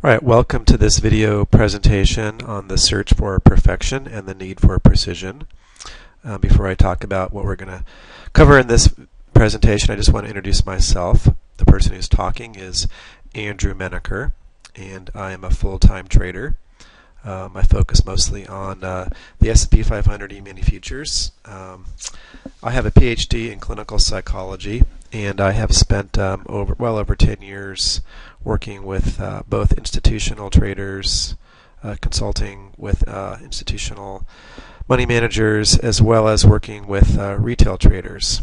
Right, welcome to this video presentation on the search for perfection and the need for precision. Before I talk about what we're going to cover in this presentation, I just want to introduce myself. The person who's talking is Andrew Menaker, and I am a full-time trader. I focus mostly on the S&P 500 E-mini futures. I have a PhD in clinical psychology, and I have spent well over 10 years working with both institutional traders, consulting with institutional money managers, as well as working with retail traders.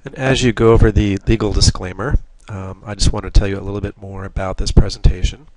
And as you go over the legal disclaimer, I just want to tell you a little bit more about this presentation.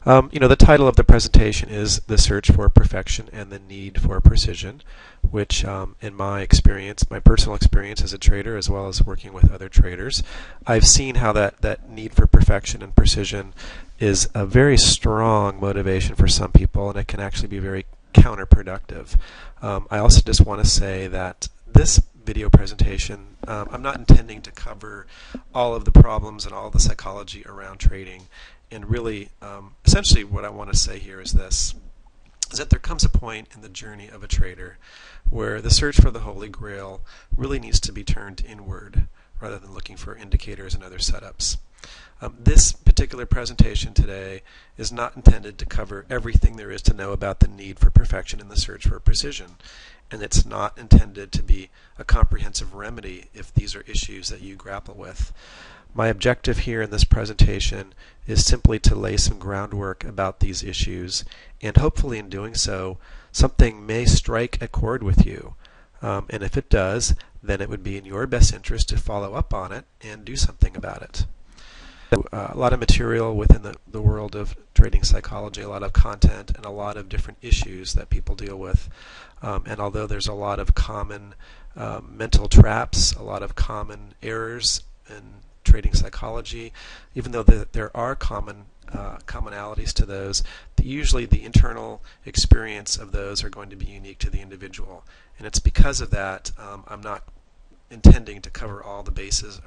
The title of the presentation is The Search for Perfection and the Need for Precision, which in my experience, my personal experience as a trader as well as working with other traders, I've seen how that need for perfection and precision is a very strong motivation for some people, and it can actually be very counterproductive. I also just want to say that this video presentation, I'm not intending to cover all of the problems and all the psychology around trading. And really, essentially what I want to say here is this, is that there comes a point in the journey of a trader where the search for the Holy Grail really needs to be turned inward rather than looking for indicators and other setups. This particular presentation today is not intended to cover everything there is to know about the need for perfection in the search for precision. And it's not intended to be a comprehensive remedy if these are issues that you grapple with. My objective here in this presentation is simply to lay some groundwork about these issues, and hopefully in doing so, something may strike a chord with you. And if it does, then it would be in your best interest to follow up on it and do something about it. A lot of material within the world of trading psychology, a lot of content, and a lot of different issues that people deal with. And although there's a lot of common mental traps, a lot of common errors in trading psychology, even though there are commonalities to those, usually the internal experience of those are going to be unique to the individual. And it's because of that I'm not intending to cover all the bases,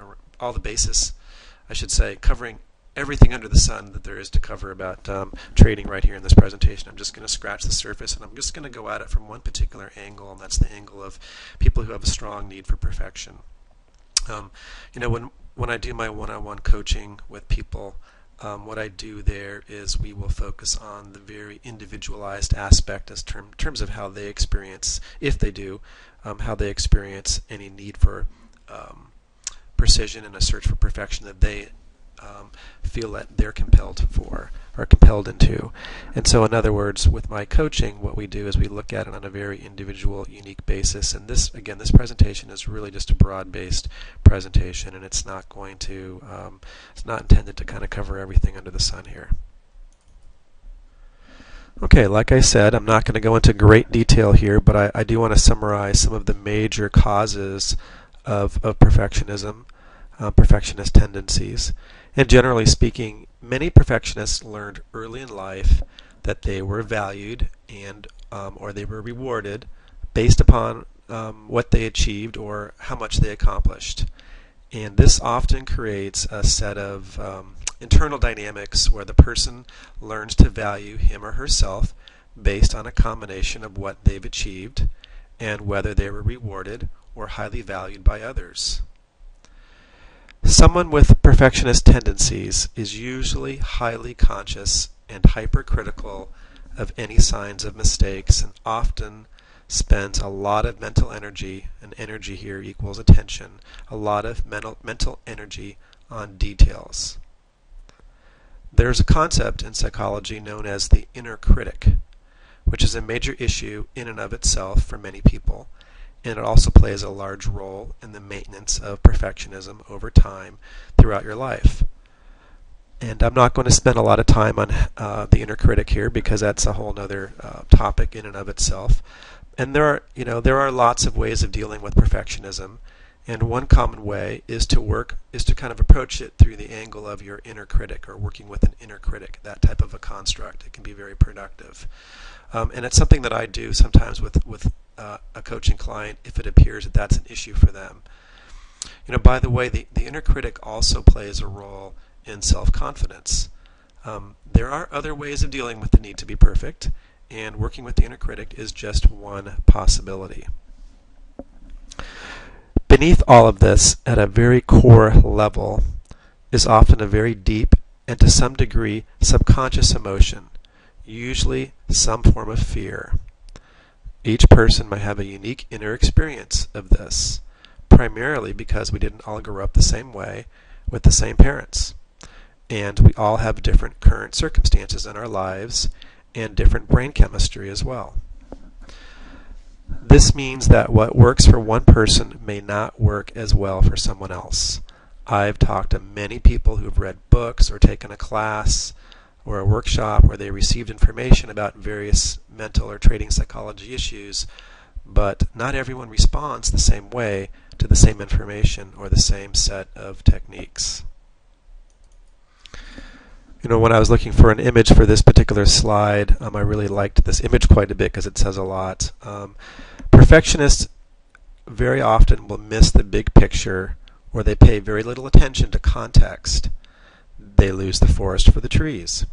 I should say, covering everything under the sun that there is to cover about trading right here in this presentation. I'm just going to scratch the surface, and I'm just going to go at it from one particular angle, and that's the angle of people who have a strong need for perfection. When I do my one-on-one coaching with people, what I do there is we will focus on the very individualized aspect as terms of how they experience, if they do, how they experience any need for precision and a search for perfection that they feel that they're compelled for or compelled into. And so in other words, with my coaching, what we do is we look at it on a very individual, unique basis. And this presentation is really just a broad-based presentation, and it's not going to, it's not intended to kind of cover everything under the sun here. Okay, like I said, I'm not going to go into great detail here, but I do want to summarize some of the major causes of perfectionism, perfectionist tendencies. And generally speaking, many perfectionists learned early in life that they were valued and or they were rewarded based upon what they achieved or how much they accomplished. And this often creates a set of internal dynamics where the person learns to value him or herself based on a combination of what they've achieved and whether they were rewarded or highly valued by others. Someone with perfectionist tendencies is usually highly conscious and hypercritical of any signs of mistakes, and often spends a lot of mental energy, and energy here equals attention, a lot of mental energy on details. There's a concept in psychology known as the inner critic, which is a major issue in and of itself for many people. And it also plays a large role in the maintenance of perfectionism over time throughout your life. And I'm not going to spend a lot of time on the inner critic here because that's a whole other topic in and of itself. And there are lots of ways of dealing with perfectionism. And one common way is to kind of approach it through the angle of your inner critic, or working with an inner critic, that type of a construct. It can be very productive. And it's something that I do sometimes with a coaching client if it appears that that's an issue for them. By the way, the inner critic also plays a role in self-confidence. There are other ways of dealing with the need to be perfect, and working with the inner critic is just one possibility. Beneath all of this, at a very core level, is often a very deep and to some degree subconscious emotion, usually some form of fear. Each person might have a unique inner experience of this, primarily because we didn't all grow up the same way with the same parents. And we all have different current circumstances in our lives and different brain chemistry as well. This means that what works for one person may not work as well for someone else. I've talked to many people who've read books or taken a class or a workshop where they received information about various mental or trading psychology issues, but not everyone responds the same way to the same information or the same set of techniques. When I was looking for an image for this particular slide, I really liked this image quite a bit because it says a lot. Perfectionists very often will miss the big picture, or they pay very little attention to context. They lose the forest for the trees.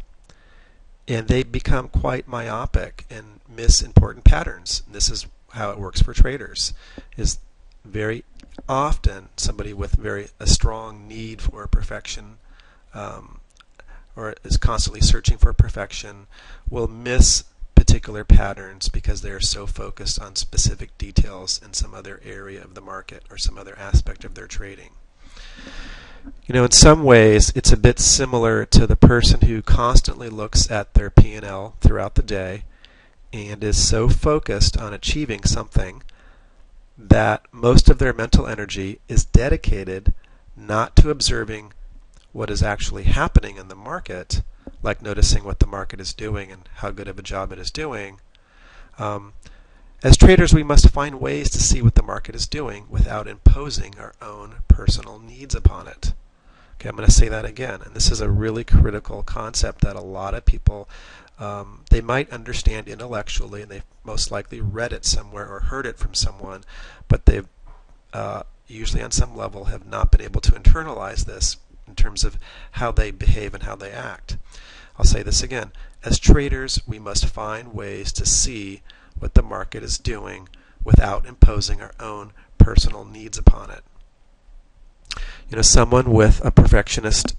And they become quite myopic and miss important patterns. And this is how it works for traders. Is very often somebody with a strong need for perfection, or is constantly searching for perfection, will miss particular patterns because they are so focused on specific details in some other area of the market or some other aspect of their trading. In some ways, it's a bit similar to the person who constantly looks at their P&L throughout the day and is so focused on achieving something that most of their mental energy is dedicated not to observing what is actually happening in the market, like noticing what the market is doing and how good of a job it is doing. As traders, we must find ways to see what the market is doing without imposing our own personal needs upon it. Okay, I'm going to say that again, and this is a really critical concept that a lot of people, they might understand intellectually, and they've most likely read it somewhere or heard it from someone, but they've usually on some level have not been able to internalize this in terms of how they behave and how they act. I'll say this again. As traders, we must find ways to see what the market is doing without imposing our own personal needs upon it. Someone with perfectionist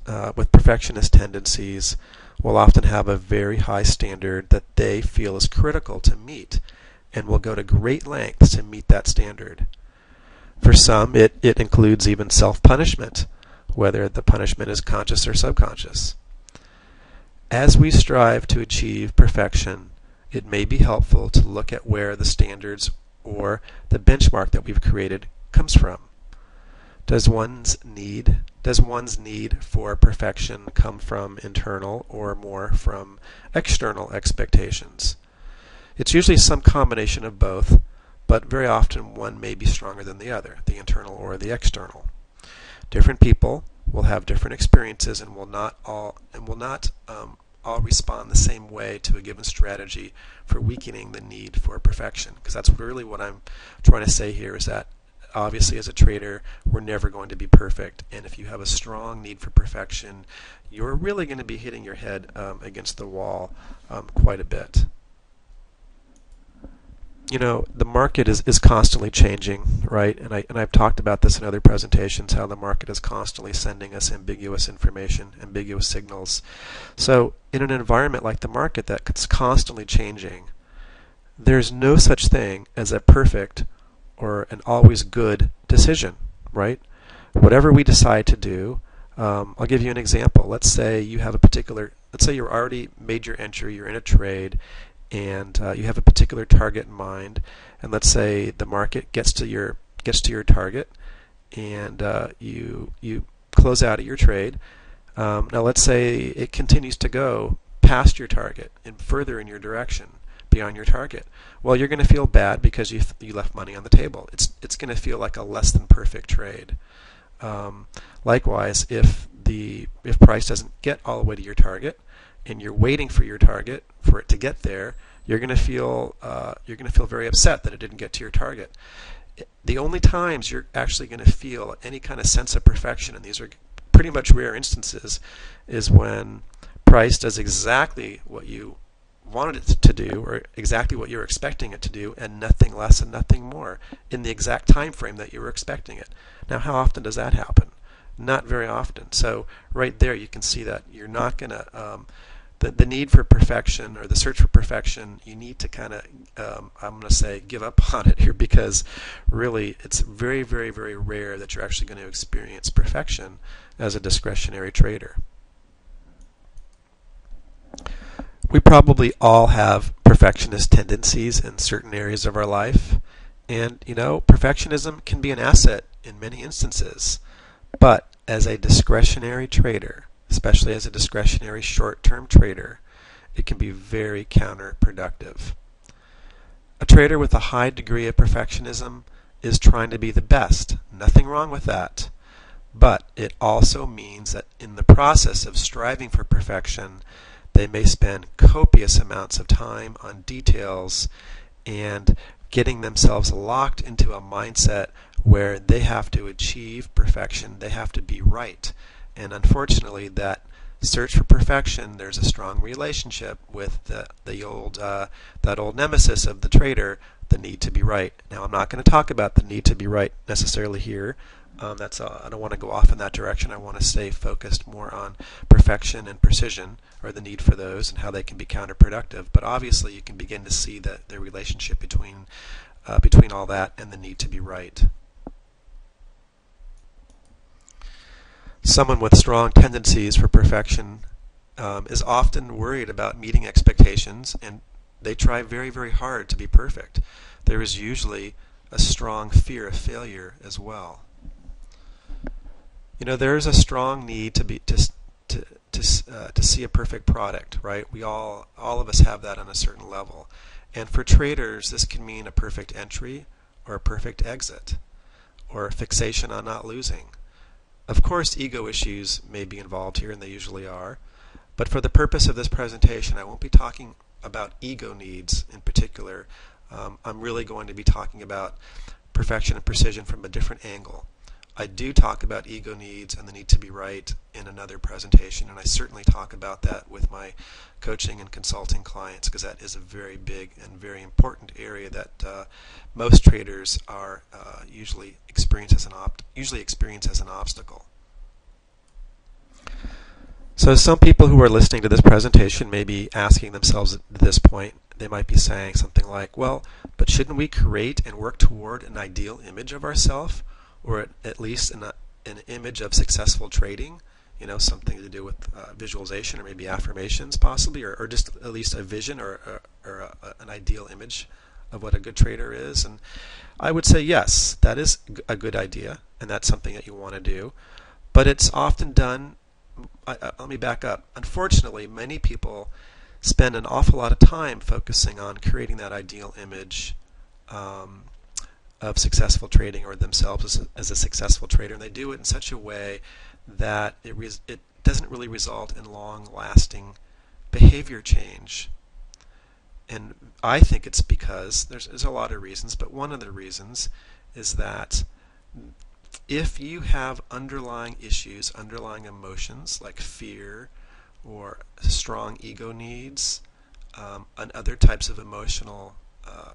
tendencies will often have a very high standard that they feel is critical to meet, and will go to great lengths to meet that standard. For some, it includes even self-punishment, whether the punishment is conscious or subconscious. As we strive to achieve perfection, it may be helpful to look at where the standards or the benchmark that we've created comes from. Does one's need for perfection come from internal or more from external expectations? It's usually some combination of both, but very often one may be stronger than the other, the internal or the external. Different people will have different experiences and will not all respond the same way to a given strategy for weakening the need for perfection. Because that's really what I'm trying to say here, is that obviously as a trader, we're never going to be perfect. And if you have a strong need for perfection, you're really going to be hitting your head against the wall quite a bit. The market is constantly changing, right? And I've talked about this in other presentations, how the market is constantly sending us ambiguous information, ambiguous signals. So in an environment like the market that's constantly changing, there's no such thing as a perfect or an always good decision, right? Whatever we decide to do, I'll give you an example. Let's say you're already made your entry, you're in a trade, and you have a particular target in mind, and let's say the market gets to your target, and you close out at your trade. Now let's say it continues to go past your target and further in your direction beyond your target. Well, you're going to feel bad because you left money on the table. It's going to feel like a less than perfect trade. Likewise, if price doesn't get all the way to your target, and you're waiting for your target for it to get there, you're going to feel very upset that it didn't get to your target. The only times you're actually going to feel any kind of sense of perfection, and these are pretty much rare instances, is when price does exactly what you wanted it to do, or exactly what you were expecting it to do, and nothing less and nothing more in the exact time frame that you were expecting it. Now, how often does that happen? Not very often. So right there you can see that you're not going to the need for perfection, or the search for perfection, you need to kind of, I'm going to say, give up on it here, because really it's very, very, very rare that you're actually going to experience perfection as a discretionary trader. We probably all have perfectionist tendencies in certain areas of our life, and perfectionism can be an asset in many instances. But as a discretionary trader, especially as a discretionary short-term trader, it can be very counterproductive. A trader with a high degree of perfectionism is trying to be the best. Nothing wrong with that. But it also means that in the process of striving for perfection, they may spend copious amounts of time on details and getting themselves locked into a mindset where they have to achieve perfection, they have to be right. And unfortunately, that search for perfection, there's a strong relationship with the old that old nemesis of the trader, the need to be right. Now, I'm not going to talk about the need to be right necessarily here. I don't want to go off in that direction. I want to stay focused more on perfection and precision, or the need for those, and how they can be counterproductive. But obviously, you can begin to see the relationship between all that and the need to be right. Someone with strong tendencies for perfection is often worried about meeting expectations, and they try very, very hard to be perfect. There is usually a strong fear of failure as well. There is a strong need to see a perfect product, right? We all of us have that on a certain level. And for traders, this can mean a perfect entry or a perfect exit, or a fixation on not losing. Of course, ego issues may be involved here, and they usually are. But for the purpose of this presentation, I won't be talking about ego needs in particular. I'm really going to be talking about perfection and precision from a different angle. I do talk about ego needs and the need to be right in another presentation, and I certainly talk about that with my coaching and consulting clients, because that is a very big and very important area that most traders are usually experience as an obstacle. So some people who are listening to this presentation may be asking themselves at this point, they might be saying something like, well, but shouldn't we create and work toward an ideal image of ourselves, or at least an image of successful trading? Something to do with visualization, or maybe affirmations possibly, or just at least a vision, or an ideal image of what a good trader is. And I would say yes, that is a good idea, and that's something that you want to do. But it's often done, let me back up. Unfortunately, many people spend an awful lot of time focusing on creating that ideal image of successful trading, or themselves as a successful trader, and they do it in such a way that it doesn't really result in long-lasting behavior change. And I think it's because there's a lot of reasons, but one of the reasons is that if you have underlying issues, underlying emotions like fear or strong ego needs, and other types of emotional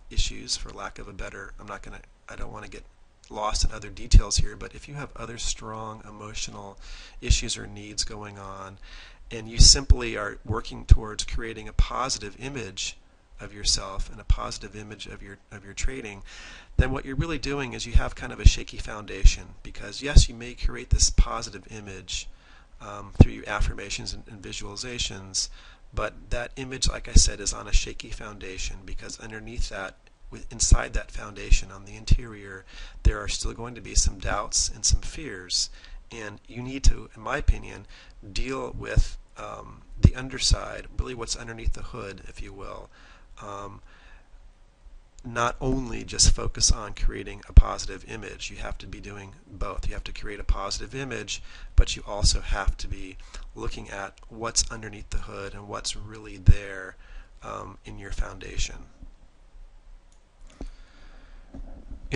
issues, for lack of a better, I don't want to get lost in other details here, but if you have other strong emotional issues or needs going on, and you simply are working towards creating a positive image of yourself and a positive image of your trading, then what you're really doing is you have kind of a shaky foundation, because yes, you may create this positive image through your affirmations and visualizations, but that image, like I said, is on a shaky foundation, because underneath that, inside that foundation, on the interior, there are still going to be some doubts and some fears, and you need to, in my opinion, deal with the underside, really what's underneath the hood, if you will. Not only just focus on creating a positive image. You have to be doing both. You have to create a positive image, but you also have to be looking at what's underneath the hood and what's really there in your foundation.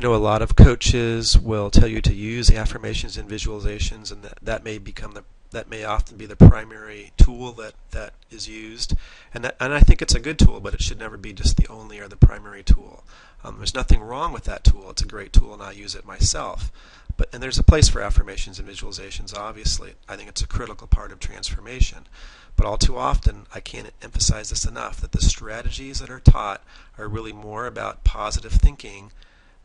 A lot of coaches will tell you to use affirmations and visualizations, and that may often be the primary tool that is used. And I think it's a good tool, but it should never be just the only or the primary tool. There's nothing wrong with that tool. It's a great tool, and I use it myself. And there's a place for affirmations and visualizations, obviously. I think it's a critical part of transformation. But all too often, I can't emphasize this enough, that the strategies that are taught are really more about positive thinking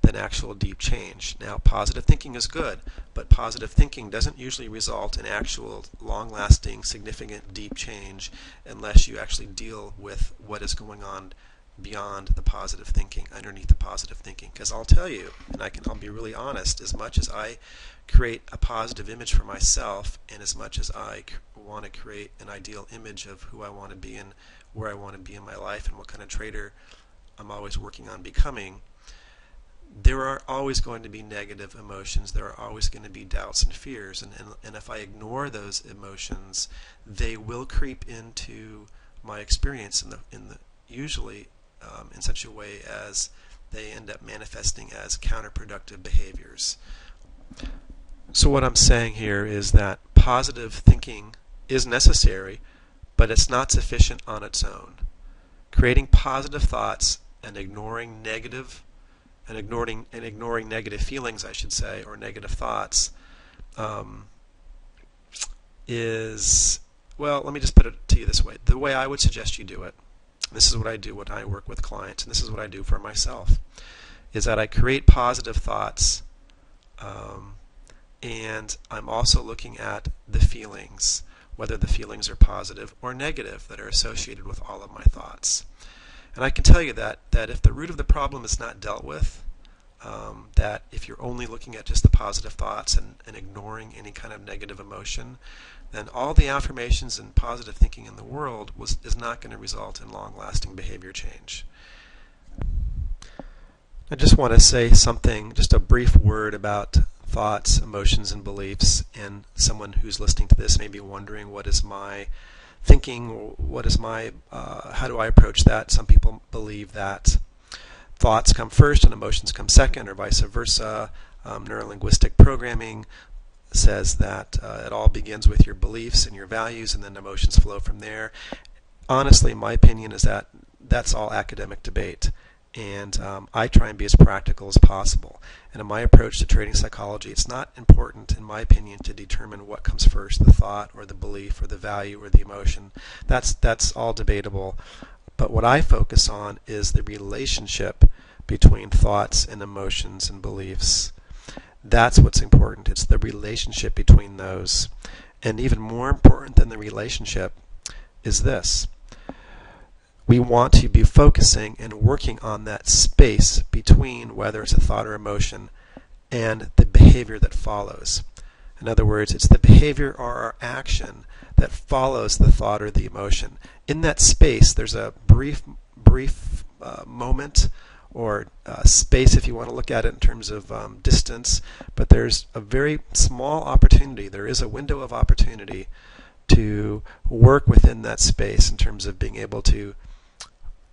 than actual deep change. Now, positive thinking is good, but positive thinking doesn't usually result in actual long-lasting, significant, deep change unless you actually deal with what is going on beyond the positive thinking, underneath the positive thinking. Because I'll tell you, and I'll be really honest, as much as I create a positive image for myself, and as much as I want to create an ideal image of who I want to be and where I want to be in my life and what kind of trader I'm always working on becoming, there are always going to be negative emotions. There are always going to be doubts and fears. And if I ignore those emotions, they will creep into my experience usually in such a way as they end up manifesting as counterproductive behaviors. So what I'm saying here is that positive thinking is necessary, but it's not sufficient on its own. Creating positive thoughts and ignoring negative feelings, I should say, or negative thoughts, is, well, let me just put it to you this way. The way I would suggest you do it, this is what I do when I work with clients, and this is what I do for myself, is that I create positive thoughts, and I'm also looking at the feelings, whether the feelings are positive or negative that are associated with all of my thoughts. And I can tell you that if the root of the problem is not dealt with, that if you're only looking at just the positive thoughts and ignoring any kind of negative emotion, then all the affirmations and positive thinking in the world is not going to result in long-lasting behavior change. I just want to say something, just a brief word about thoughts, emotions, and beliefs. And someone who's listening to this may be wondering, what is my thinking? What is my, how do I approach that? Some people believe that thoughts come first and emotions come second, or vice versa. Neurolinguistic programming says that it all begins with your beliefs and your values, and then emotions flow from there. Honestly, my opinion is that that's all academic debate, and I try and be as practical as possible. And in my approach to trading psychology, it's not important, in my opinion, to determine what comes first, the thought or the belief or the value or the emotion. That's all debatable. But what I focus on is the relationship between thoughts and emotions and beliefs. That's what's important. It's the relationship between those. And even more important than the relationship is this. We want to be focusing and working on that space between whether it's a thought or emotion and the behavior that follows. In other words, it's the behavior or our action that follows the thought or the emotion. In that space, there's a brief moment or space, if you want to look at it in terms of distance, but there's a very small opportunity. There is a window of opportunity to work within that space in terms of being able to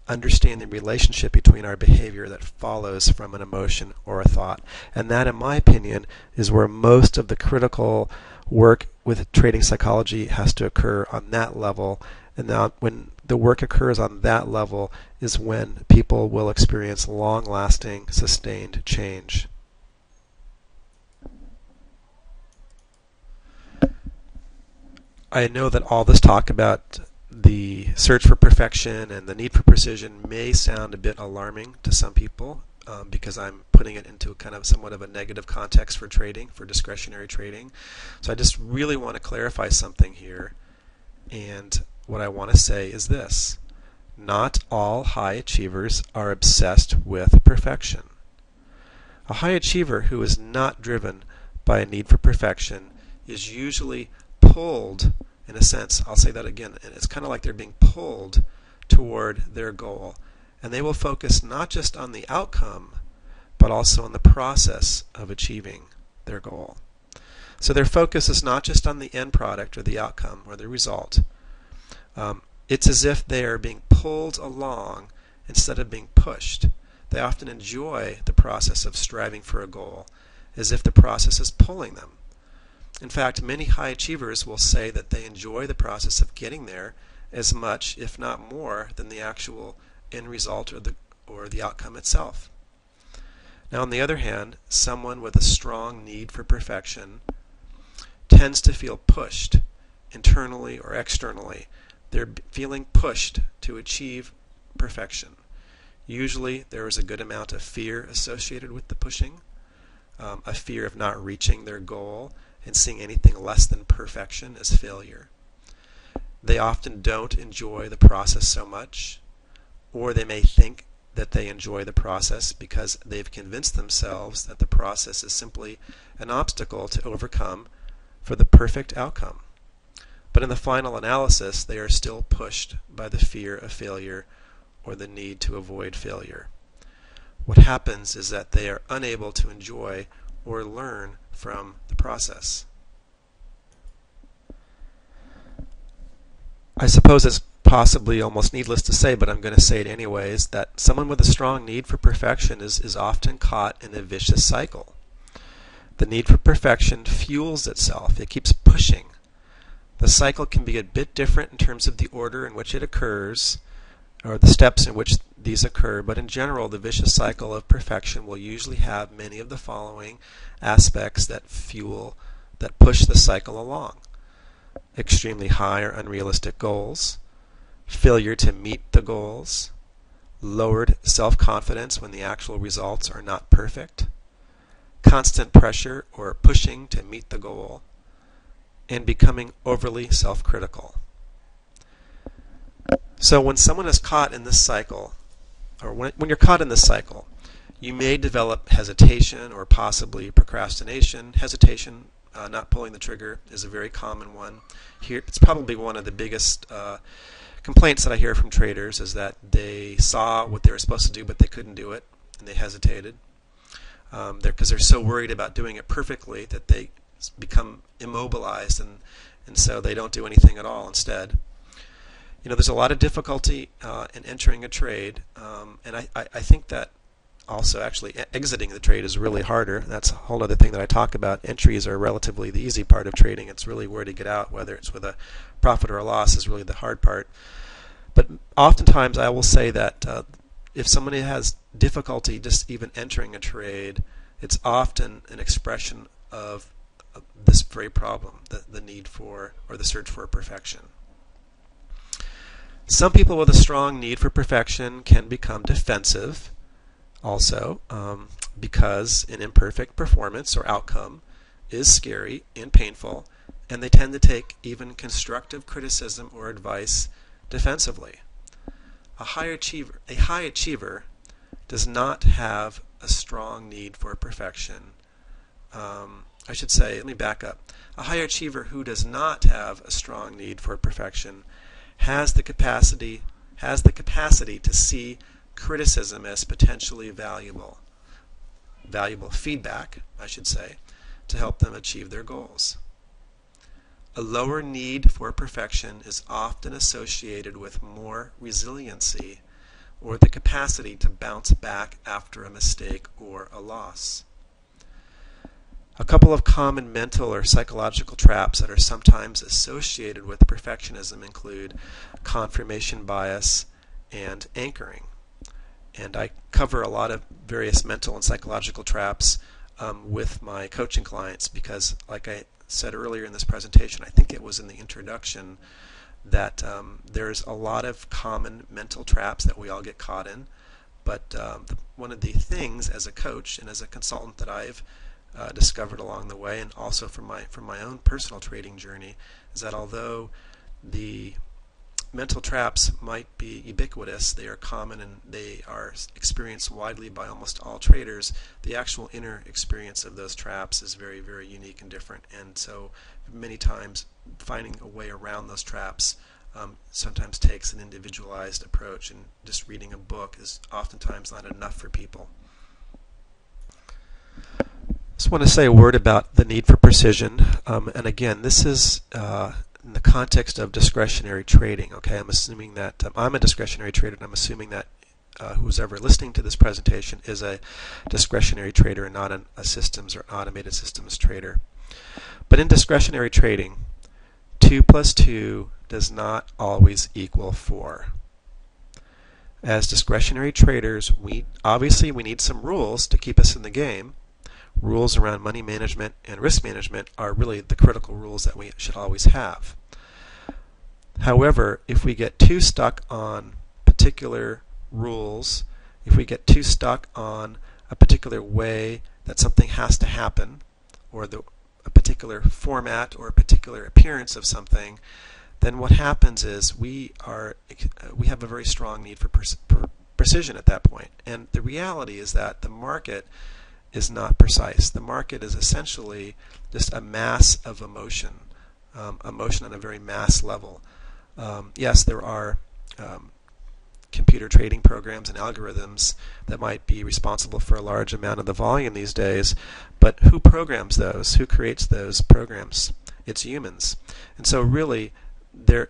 understand the relationship between our behavior that follows from an emotion or a thought. And that, in my opinion, is where most of the critical work with trading psychology has to occur, on that level. And now when the work occurs on that level is when people will experience long-lasting, sustained change. I know that all this talk about the search for perfection and the need for precision may sound a bit alarming to some people because I'm putting it into kind of somewhat of a negative context for trading, for discretionary trading. So I just really want to clarify something here. And what I want to say is this. Not all high achievers are obsessed with perfection. A high achiever who is not driven by a need for perfection is usually pulled, in a sense, I'll say that again, and it's kind of like they're being pulled toward their goal. And they will focus not just on the outcome, but also on the process of achieving their goal. So their focus is not just on the end product or the outcome or the result. It's as if they are being pulled along instead of being pushed. They often enjoy the process of striving for a goal, as if the process is pulling them. In fact, many high achievers will say that they enjoy the process of getting there as much, if not more, than the actual end result or the outcome itself. Now, on the other hand, someone with a strong need for perfection tends to feel pushed internally or externally. They're feeling pushed to achieve perfection. Usually there is a good amount of fear associated with the pushing, a fear of not reaching their goal and seeing anything less than perfection as failure. They often don't enjoy the process so much, or they may think that they enjoy the process because they've convinced themselves that the process is simply an obstacle to overcome for the perfect outcome. But in the final analysis, they are still pushed by the fear of failure or the need to avoid failure. What happens is that they are unable to enjoy or learn from the process. I suppose it's possibly almost needless to say, but I'm going to say it anyways, that someone with a strong need for perfection is often caught in a vicious cycle. The need for perfection fuels itself. It keeps pushing. The cycle can be a bit different in terms of the order in which it occurs, or the steps in which these occur, but in general, the vicious cycle of perfection will usually have many of the following aspects that push the cycle along. Extremely high or unrealistic goals, failure to meet the goals, lowered self-confidence when the actual results are not perfect, constant pressure or pushing to meet the goal, and becoming overly self-critical. So when someone is caught in this cycle, or when you're caught in this cycle, you may develop hesitation or possibly procrastination. Hesitation, not pulling the trigger, is a very common one. Here, it's probably one of the biggest complaints that I hear from traders, is that they saw what they were supposed to do but they couldn't do it, and they hesitated. Because they're so worried about doing it perfectly that they become immobilized, and so they don't do anything at all instead. There's a lot of difficulty in entering a trade, and I think that also actually exiting the trade is really harder. That's a whole other thing that I talk about. Entries are relatively the easy part of trading. It's really where to get out, whether it's with a profit or a loss, is really the hard part. But oftentimes I will say that if somebody has difficulty just even entering a trade, it's often an expression of this very problem, the need for, or the search for, perfection. Some people with a strong need for perfection can become defensive also, because an imperfect performance or outcome is scary and painful, and they tend to take even constructive criticism or advice defensively. A high achiever does not have a strong need for perfection. I should say, let me back up. A high achiever who does not have a strong need for perfection has the capacity to see criticism as potentially valuable feedback, I should say, to help them achieve their goals. A lower need for perfection is often associated with more resiliency, or the capacity to bounce back after a mistake or a loss. A couple of common mental or psychological traps that are sometimes associated with perfectionism include confirmation bias and anchoring. And I cover a lot of various mental and psychological traps with my coaching clients because, like I said earlier in this presentation, I think it was in the introduction, that there's a lot of common mental traps that we all get caught in. But one of the things as a coach and as a consultant that I've discovered along the way, and also from my own personal trading journey, is that although the mental traps might be ubiquitous, they are common, and they are experienced widely by almost all traders, the actual inner experience of those traps is very, very unique and different. And so many times finding a way around those traps sometimes takes an individualized approach, and just reading a book is oftentimes not enough for people. I just want to say a word about the need for precision, and again, this is in the context of discretionary trading. Okay, I'm assuming that I'm a discretionary trader, and I'm assuming that who's ever listening to this presentation is a discretionary trader and not a systems or automated systems trader. But in discretionary trading, 2 plus 2 does not always equal 4. As discretionary traders, we need some rules to keep us in the game. Rules around money management and risk management are really the critical rules that we should always have. However, if we get too stuck on particular rules, if we get too stuck on a particular way that something has to happen, or a particular format or a particular appearance of something, then what happens is we have a very strong need for precision at that point. And the reality is that the market is not precise. The market is essentially just a mass of emotion, emotion on a very mass level. Yes, there are computer trading programs and algorithms that might be responsible for a large amount of the volume these days, but who programs those? Who creates those programs? It's humans. And so really,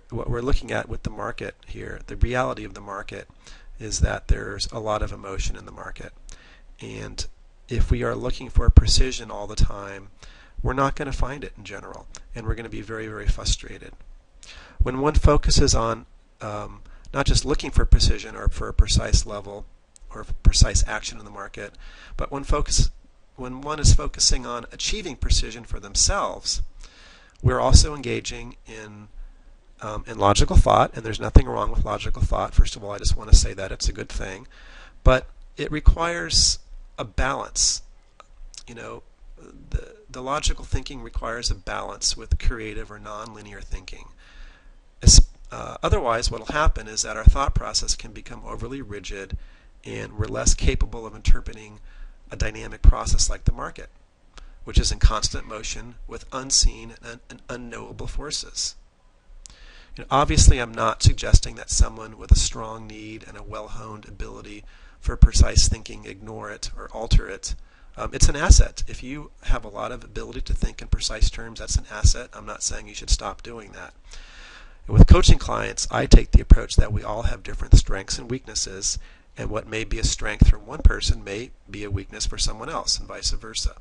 what we're looking at with the market here, the reality of the market, is that there's a lot of emotion in the market. And if we are looking for precision all the time, we're not going to find it in general, and we're going to be very, very frustrated. When one focuses on not just looking for precision or for a precise level or precise action in the market, but when one is focusing on achieving precision for themselves, we're also engaging in logical thought, and there's nothing wrong with logical thought. First of all, I just want to say that it's a good thing, but it requires a balance. The logical thinking requires a balance with creative or non-linear thinking. Otherwise, what will happen is that our thought process can become overly rigid, and we're less capable of interpreting a dynamic process like the market, which is in constant motion with unseen and unknowable forces. Obviously, I'm not suggesting that someone with a strong need and a well-honed ability for precise thinking ignore it or alter it. It's an asset. If you have a lot of ability to think in precise terms, that's an asset. I'm not saying you should stop doing that. And with coaching clients, I take the approach that we all have different strengths and weaknesses, and what may be a strength for one person may be a weakness for someone else, and vice versa.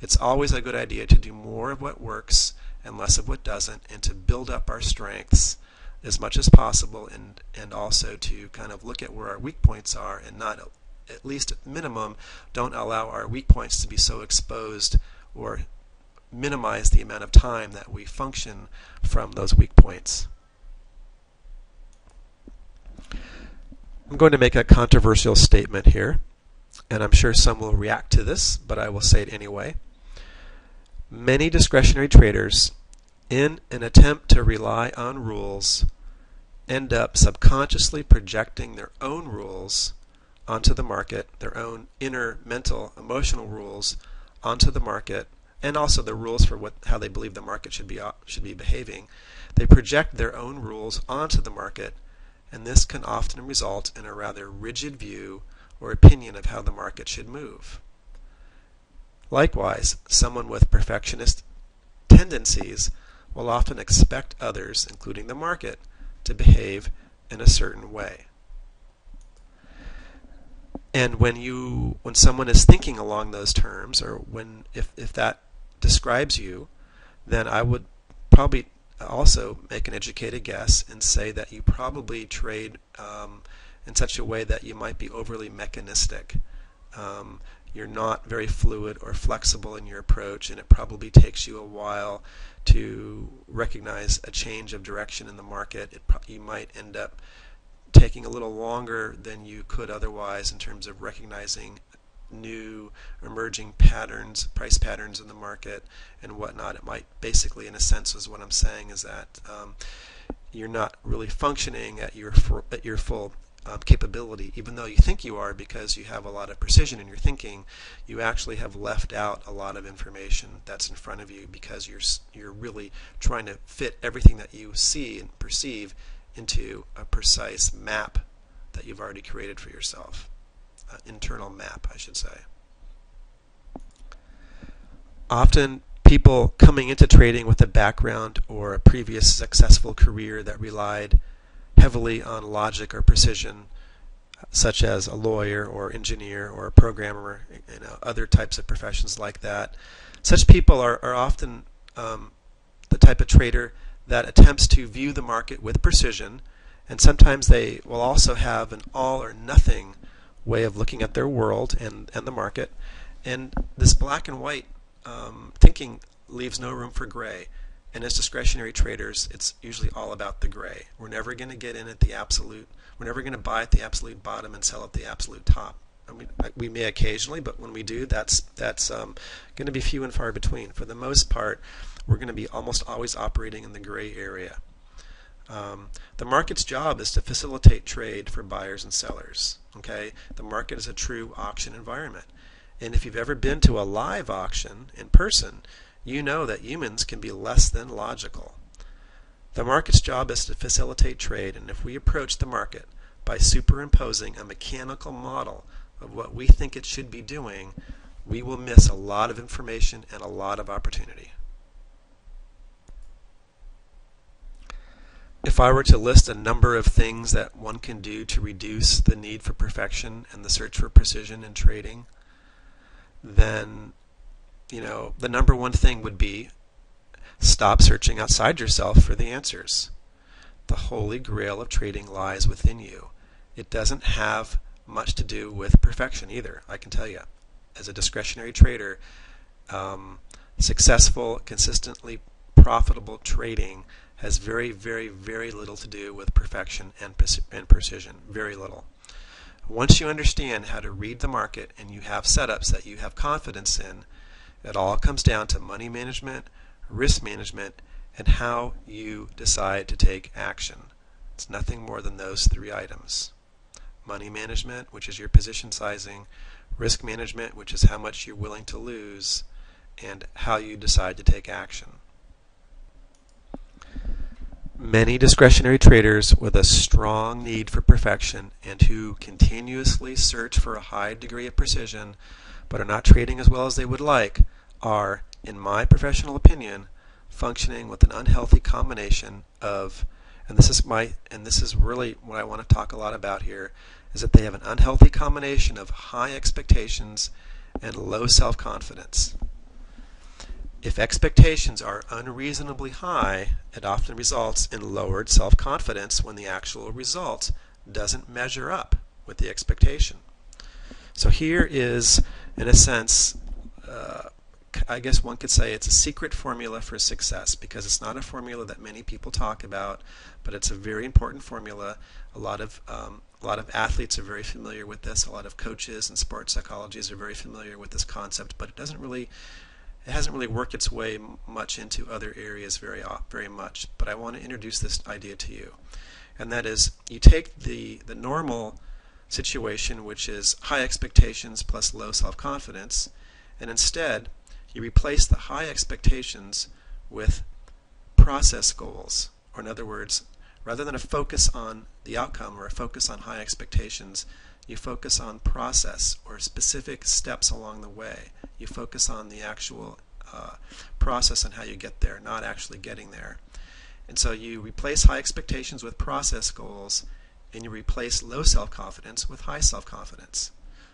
It's always a good idea to do more of what works and less of what doesn't, and to build up our strengths as much as possible, and also to kind of look at where our weak points are, and not, at least at minimum, don't allow our weak points to be so exposed or minimize the amount of time that we function from those weak points. I'm going to make a controversial statement here, and I'm sure some will react to this, but I will say it anyway. Many discretionary traders, in an attempt to rely on rules, end up subconsciously projecting their own rules onto the market, their own inner mental, emotional rules onto the market, and also the rules for how they believe the market should be behaving. They project their own rules onto the market, and this can often result in a rather rigid view or opinion of how the market should move. Likewise, someone with perfectionist tendencies will often expect others, including the market, to behave in a certain way. And when someone is thinking along those terms, or if that describes you, then I would probably also make an educated guess and say that you probably trade in such a way that you might be overly mechanistic. You're not very fluid or flexible in your approach, and it probably takes you a while to recognize a change of direction in the market. You might end up taking a little longer than you could otherwise in terms of recognizing new emerging patterns, price patterns in the market and whatnot. It might basically, in a sense, is what I'm saying is that you're not really functioning at your full capability, even though you think you are, because you have a lot of precision in your thinking. You actually have left out a lot of information that's in front of you because you're really trying to fit everything that you see and perceive into a precise map that you've already created for yourself. Internal map, I should say. Often people coming into trading with a background or a previous successful career that relied heavily on logic or precision such as a lawyer or engineer or a programmer, other types of professions like that. Such people are often the type of trader that attempts to view the market with precision, and sometimes they will also have an all or nothing way of looking at their world and the market. And this black and white thinking leaves no room for gray. And as discretionary traders, it's usually all about the gray. We're never going to get in at the absolute. We're never going to buy at the absolute bottom and sell at the absolute top. I mean, we may occasionally, but when we do, that's going to be few and far between. For the most part, we're going to be almost always operating in the gray area. The market's job is to facilitate trade for buyers and sellers. Okay, the market is a true auction environment, and if you've ever been to a live auction in person, you know that humans can be less than logical. The market's job is to facilitate trade, and if we approach the market by superimposing a mechanical model of what we think it should be doing, we will miss a lot of information and a lot of opportunity. If I were to list a number of things that one can do to reduce the need for perfection and the search for precision in trading, then the number one thing would be stop searching outside yourself for the answers. The holy grail of trading lies within you. It doesn't have much to do with perfection either, I can tell you. As a discretionary trader, successful, consistently profitable trading has very, very, very little to do with perfection and precision. Very little. Once you understand how to read the market and you have setups that you have confidence in, it all comes down to money management, risk management, and how you decide to take action. It's nothing more than those three items. Money management, which is your position sizing, risk management, which is how much you're willing to lose, and how you decide to take action. Many discretionary traders with a strong need for perfection and who continuously search for a high degree of precision but are not trading as well as they would like are, in my professional opinion, functioning with an unhealthy combination of, and this is really what I want to talk a lot about here, is that they have an unhealthy combination of high expectations and low self-confidence. If expectations are unreasonably high, it often results in lowered self-confidence when the actual result doesn't measure up with the expectation. So here is, in a sense, I guess one could say it's a secret formula for success, because it's not a formula that many people talk about, but it's a very important formula. A lot of athletes are very familiar with this. A lot of coaches and sports psychologists are very familiar with this concept, but it hasn't really worked its way much into other areas very much. But I want to introduce this idea to you, and that is you take the normal situation, which is high expectations plus low self-confidence, and instead you replace the high expectations with process goals. Or in other words, rather than a focus on the outcome or a focus on high expectations, you focus on process or specific steps along the way. You focus on the actual process and how you get there, not actually getting there. And so you replace high expectations with process goals, and you replace low self-confidence with high self-confidence.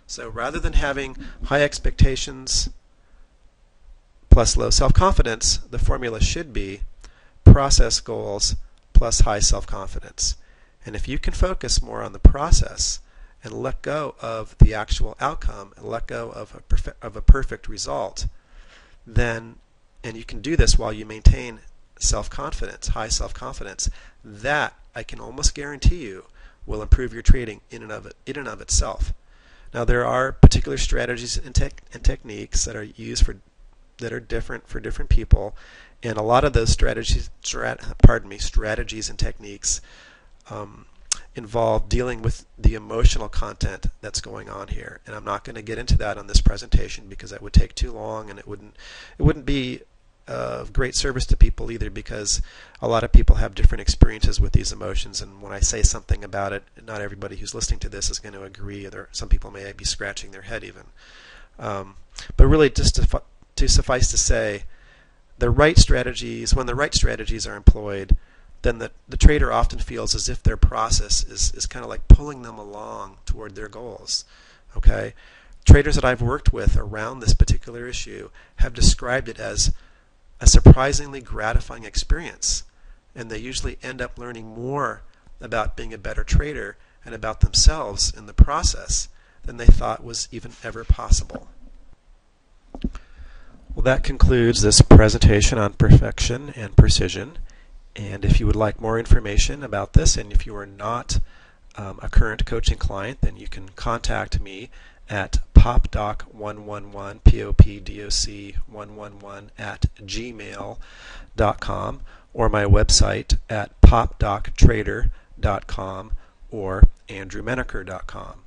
So rather than having high expectations plus low self-confidence, the formula should be process goals plus high self-confidence. And if you can focus more on the process and let go of the actual outcome and let go of a perfect result, then, and you can do this while you maintain self-confidence, high self-confidence, that I can almost guarantee you will improve your trading in and of itself. Now, there are particular strategies and techniques that are used that are different for different people, and a lot of those strategies and techniques involve dealing with the emotional content that's going on here. And I'm not going to get into that on this presentation because that would take too long, and it wouldn't be of great service to people either, because a lot of people have different experiences with these emotions, and when I say something about it, not everybody who's listening to this is going to agree. Some people may be scratching their head even. But really, just to suffice to say, when the right strategies are employed, then the trader often feels as if their process is kind of like pulling them along toward their goals. Okay? Traders that I've worked with around this particular issue have described it as a surprisingly gratifying experience, and they usually end up learning more about being a better trader and about themselves in the process than they thought was even ever possible. Well, that concludes this presentation on perfection and precision. And if you would like more information about this, and if you are not a current coaching client, then you can contact me at popdoc111, popdoc111 at gmail.com, or my website at popdoctrader.com or andrewmenaker.com.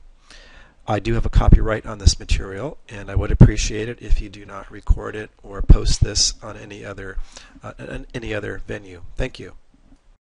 I do have a copyright on this material, and I would appreciate it if you do not record it or post this on any other venue. Thank you.